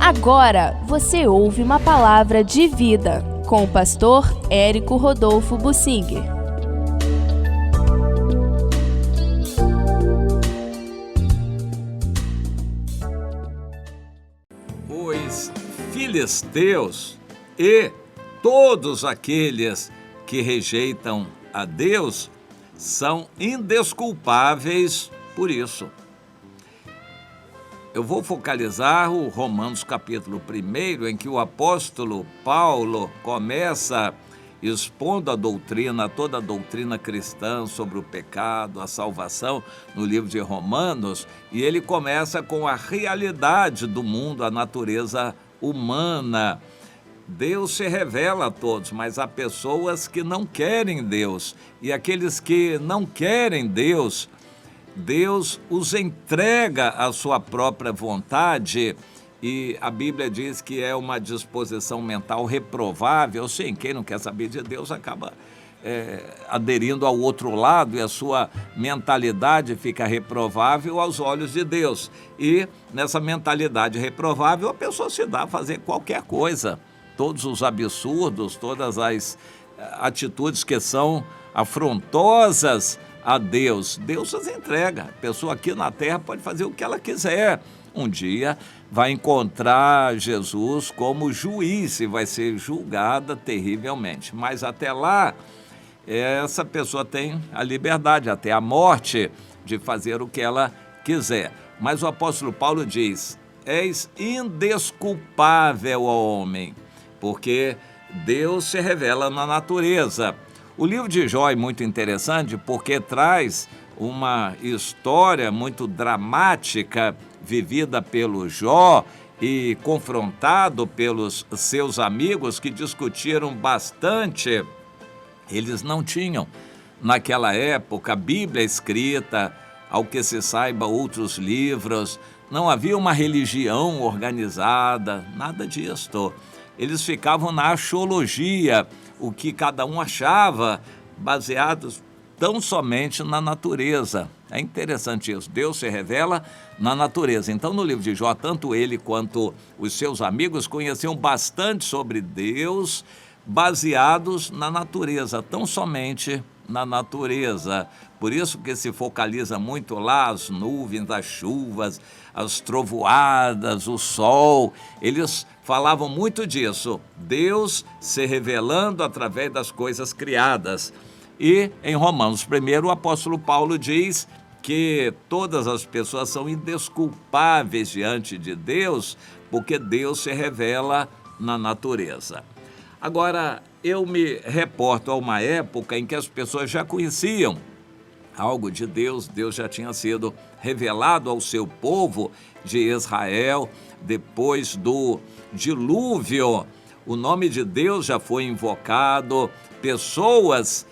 Agora você ouve uma palavra de vida com o pastor Érico Rodolfo Bussinger. Os filisteus e todos aqueles que rejeitam a Deus são indesculpáveis por isso. Eu vou focalizar o Romanos capítulo 1, em que o apóstolo Paulo começa expondo a doutrina, toda a doutrina cristã sobre o pecado, a salvação, no livro de Romanos, e ele começa com a realidade do mundo, a natureza humana. Deus se revela a todos, mas há pessoas que não querem Deus, e aqueles que não querem Deus os entrega à sua própria vontade, e a Bíblia diz que é uma disposição mental reprovável. Sim, quem não quer saber de Deus acaba aderindo ao outro lado, e a sua mentalidade fica reprovável aos olhos de Deus. E nessa mentalidade reprovável, a pessoa se dá a fazer qualquer coisa, todos os absurdos, todas as atitudes que são afrontosas a Deus. Deus as entrega. A pessoa aqui na terra pode fazer o que ela quiser. Um dia vai encontrar Jesus como juiz e vai ser julgada terrivelmente. Mas até lá, essa pessoa tem a liberdade, até a morte, de fazer o que ela quiser. Mas o apóstolo Paulo diz: és indesculpável, ó homem, porque Deus se revela na natureza. O livro de Jó é muito interessante porque traz uma história muito dramática vivida pelo Jó e confrontado pelos seus amigos, que discutiram bastante. Eles não tinham, naquela época, a Bíblia escrita, ao que se saiba, outros livros. Não havia uma religião organizada, nada disso. Eles ficavam na axiologia, o que cada um achava, baseados tão somente na natureza. É interessante isso, Deus se revela na natureza. Então, no livro de Jó, tanto ele quanto os seus amigos conheciam bastante sobre Deus, baseados na natureza, tão somente na natureza. Por isso que se focaliza muito lá as nuvens, as chuvas, as trovoadas, o sol. Eles falavam muito disso, Deus se revelando através das coisas criadas. E em Romanos 1, o apóstolo Paulo diz que todas as pessoas são indesculpáveis diante de Deus, porque Deus se revela na natureza. Agora, eu me reporto a uma época em que as pessoas já conheciam algo de Deus. Deus já tinha sido revelado ao seu povo de Israel. Depois do dilúvio, o nome de Deus já foi invocado. Pessoas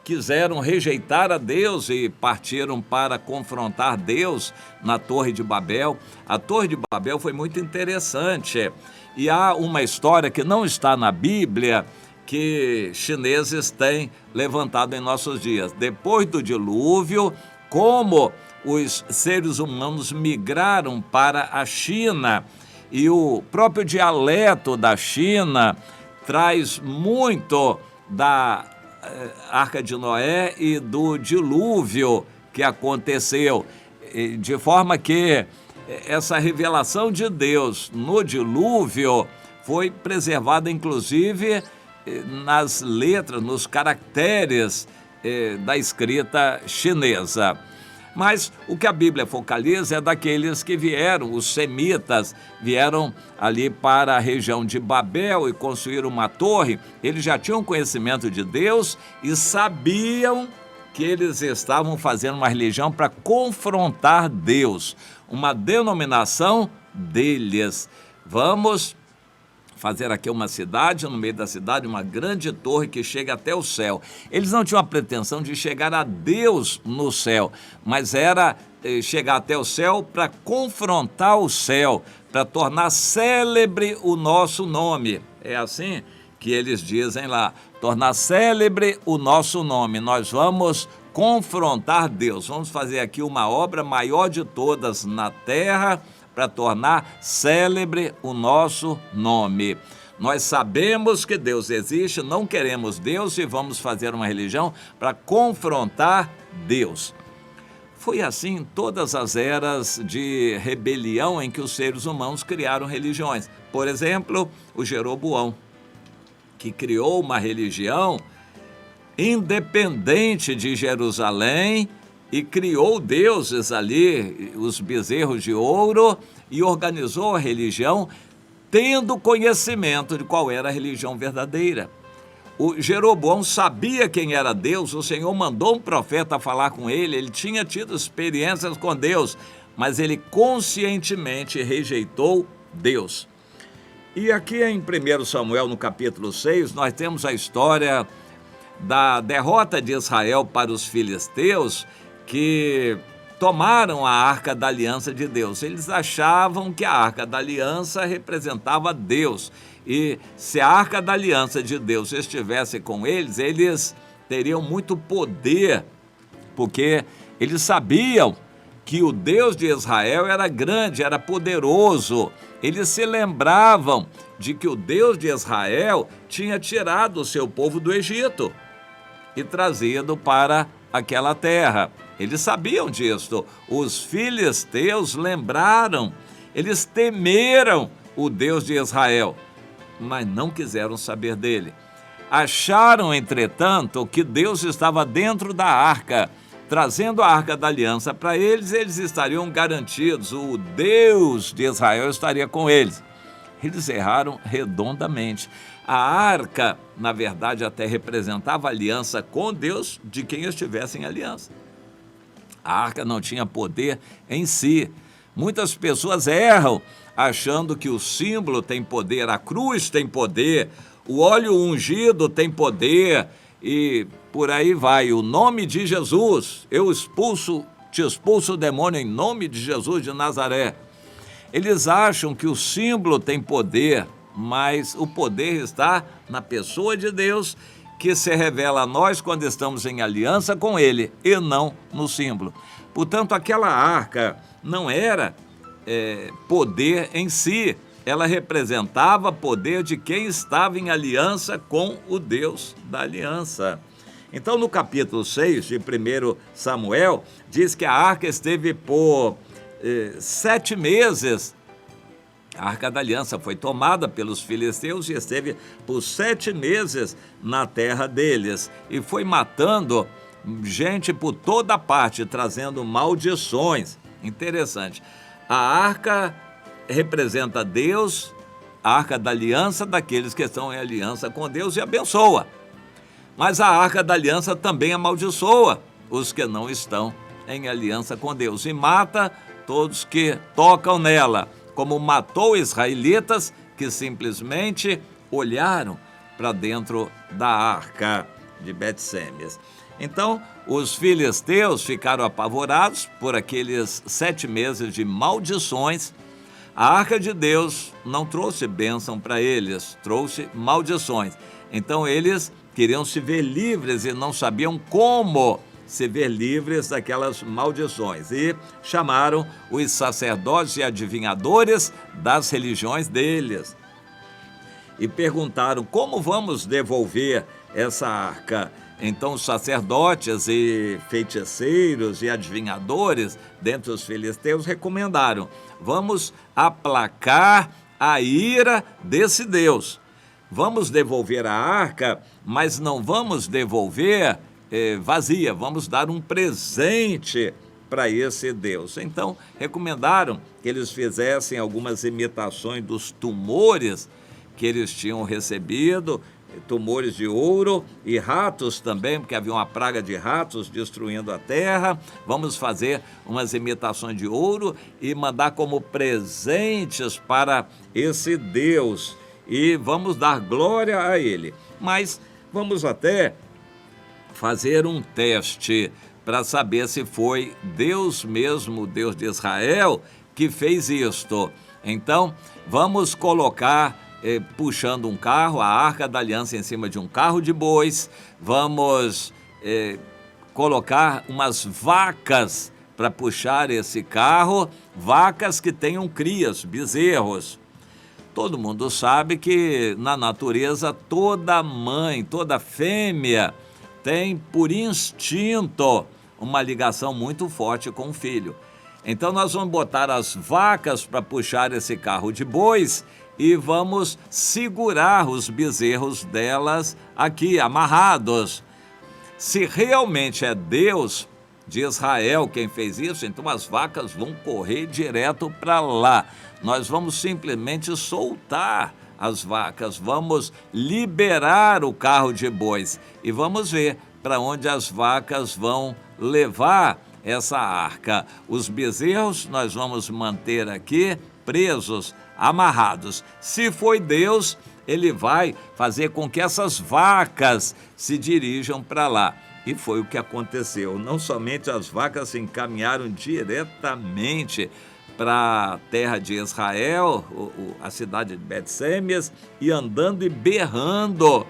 quiseram rejeitar a Deus e partiram para confrontar Deus na Torre de Babel. A Torre de Babel foi muito interessante. E há uma história que não está na Bíblia, que chineses têm levantado em nossos dias. Depois do dilúvio, como os seres humanos migraram para a China, e o próprio dialeto da China traz muito da Arca de Noé e do dilúvio que aconteceu, de forma que essa revelação de Deus no dilúvio foi preservada, inclusive, nas letras, nos caracteres da escrita chinesa. Mas o que a Bíblia focaliza é daqueles que vieram, os semitas, vieram ali para a região de Babel e construíram uma torre. Eles já tinham conhecimento de Deus e sabiam que eles estavam fazendo uma religião para confrontar Deus, uma denominação deles. Vamos fazer aqui uma cidade, no meio da cidade, uma grande torre que chega até o céu. Eles não tinham a pretensão de chegar a Deus no céu, mas era chegar até o céu para confrontar o céu, para tornar célebre o nosso nome. É assim que eles dizem lá, tornar célebre o nosso nome. Nós vamos confrontar Deus, vamos fazer aqui uma obra maior de todas na terra para tornar célebre o nosso nome. Nós sabemos que Deus existe, não queremos Deus e vamos fazer uma religião para confrontar Deus. Foi assim em todas as eras de rebelião em que os seres humanos criaram religiões. Por exemplo, o Jeroboão, que criou uma religião independente de Jerusalém e criou deuses ali, os bezerros de ouro, e organizou a religião tendo conhecimento de qual era a religião verdadeira. O Jeroboão sabia quem era Deus, o Senhor mandou um profeta falar com ele, ele tinha tido experiências com Deus, mas ele conscientemente rejeitou Deus. E aqui em 1 Samuel, no capítulo 6, nós temos a história da derrota de Israel para os filisteus, que tomaram a Arca da Aliança de Deus. Eles achavam que a Arca da Aliança representava Deus. E se a Arca da Aliança de Deus estivesse com eles, eles teriam muito poder, porque eles sabiam que o Deus de Israel era grande, era poderoso. Eles se lembravam de que o Deus de Israel tinha tirado o seu povo do Egito e trazido para aquela terra. Eles sabiam disso. Os filisteus lembraram, eles temeram o Deus de Israel, mas não quiseram saber dele. Acharam, entretanto, que Deus estava dentro da arca, trazendo a Arca da Aliança para eles, eles estariam garantidos, o Deus de Israel estaria com eles. Eles erraram redondamente. A arca, na verdade, até representava a aliança com Deus de quem estivesse em aliança. A arca não tinha poder em si. Muitas pessoas erram achando que o símbolo tem poder, a cruz tem poder, o óleo ungido tem poder e por aí vai. O nome de Jesus, te expulso o demônio em nome de Jesus de Nazaré. Eles acham que o símbolo tem poder, mas o poder está na pessoa de Deus, que se revela a nós quando estamos em aliança com Ele e não no símbolo. Portanto, aquela arca não era poder em si, ela representava poder de quem estava em aliança com o Deus da aliança. Então, no capítulo 6 de 1 Samuel, diz que a arca esteve por 7 meses. A Arca da Aliança foi tomada pelos filisteus e esteve por 7 meses na terra deles. E foi matando gente por toda parte, trazendo maldições. Interessante. A arca representa Deus, a Arca da Aliança daqueles que estão em aliança com Deus e abençoa. Mas a Arca da Aliança também amaldiçoa os que não estão em aliança com Deus e mata todos que tocam nela, como matou israelitas que simplesmente olharam para dentro da arca de Bet-Semes. Então, os filisteus ficaram apavorados por aqueles 7 meses de maldições. A arca de Deus não trouxe bênção para eles, trouxe maldições. Então, eles queriam se ver livres e não sabiam como se ver livres daquelas maldições. E chamaram os sacerdotes e adivinhadores das religiões deles. E perguntaram, como vamos devolver essa arca? Então os sacerdotes e feiticeiros e adivinhadores dentre os filisteus recomendaram, vamos aplacar a ira desse Deus. Vamos devolver a arca, mas não vamos devolver vazia, vamos dar um presente para esse Deus. Então, recomendaram que eles fizessem algumas imitações dos tumores que eles tinham recebido, tumores de ouro e ratos também, porque havia uma praga de ratos destruindo a terra. Vamos fazer umas imitações de ouro e mandar como presentes para esse Deus e vamos dar glória a ele. Mas vamos até fazer um teste para saber se foi Deus mesmo, Deus de Israel, que fez isto. Então, vamos colocar, puxando um carro, a Arca da Aliança em cima de um carro de bois, vamos colocar umas vacas para puxar esse carro vacas que tenham crias, bezerros. Todo mundo sabe que na natureza toda mãe, toda fêmea tem por instinto uma ligação muito forte com o filho. Então nós vamos botar as vacas para puxar esse carro de bois e vamos segurar os bezerros delas aqui, amarrados. Se realmente é Deus de Israel quem fez isso, então as vacas vão correr direto para lá. Nós vamos simplesmente soltar as vacas, vamos liberar o carro de bois e vamos ver para onde as vacas vão levar essa arca. Os bezerros nós vamos manter aqui presos, amarrados. Se foi Deus, ele vai fazer com que essas vacas se dirijam para lá. E foi o que aconteceu. Não somente as vacas se encaminharam diretamente para a terra de Israel, a cidade de Bet-Sêmias, e andando e berrando,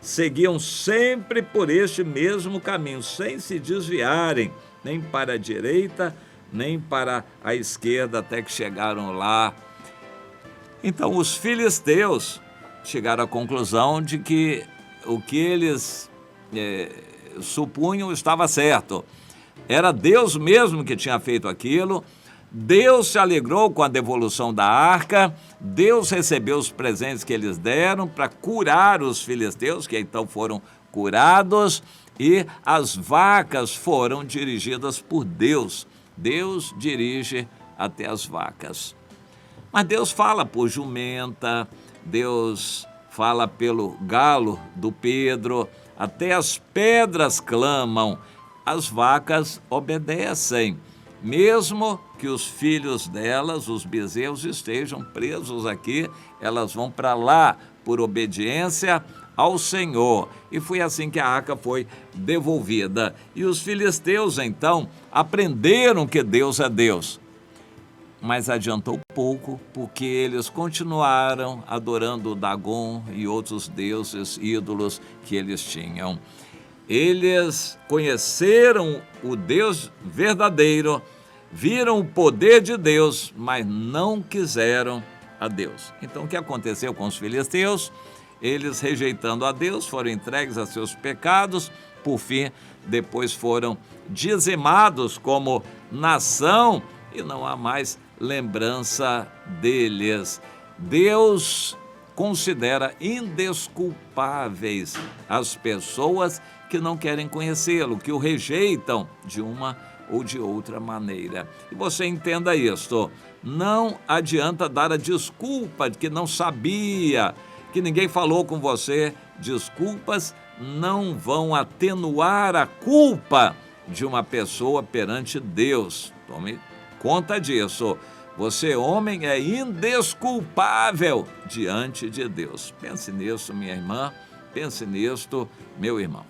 seguiam sempre por este mesmo caminho, sem se desviarem, nem para a direita, nem para a esquerda, até que chegaram lá. Então os filisteus chegaram à conclusão de que o que eles supunham estava certo. Era Deus mesmo que tinha feito aquilo. Deus se alegrou com a devolução da arca, Deus recebeu os presentes que eles deram para curar os filisteus, que então foram curados, e as vacas foram dirigidas por Deus. Deus dirige até as vacas. Mas Deus fala por jumenta, Deus fala pelo galo do Pedro, até as pedras clamam, as vacas obedecem. Mesmo que os filhos delas, os bezerros, estejam presos aqui, elas vão para lá por obediência ao Senhor. E foi assim que a arca foi devolvida. E os filisteus, então, aprenderam que Deus é Deus. Mas adiantou pouco, porque eles continuaram adorando Dagon e outros deuses, ídolos que eles tinham. Eles conheceram o Deus verdadeiro, viram o poder de Deus, mas não quiseram a Deus. Então o que aconteceu com os filisteus? Eles, rejeitando a Deus, foram entregues a seus pecados, por fim, depois foram dizimados como nação e não há mais lembrança deles. Deus considera indesculpáveis as pessoas que não querem conhecê-lo, que o rejeitam de uma ou de outra maneira. E você entenda isto, não adianta dar a desculpa de que não sabia, que ninguém falou com você. Desculpas não vão atenuar a culpa de uma pessoa perante Deus. Tome conta disso. Você, homem, é indesculpável diante de Deus. Pense nisso, minha irmã. Pense nisto, meu irmão.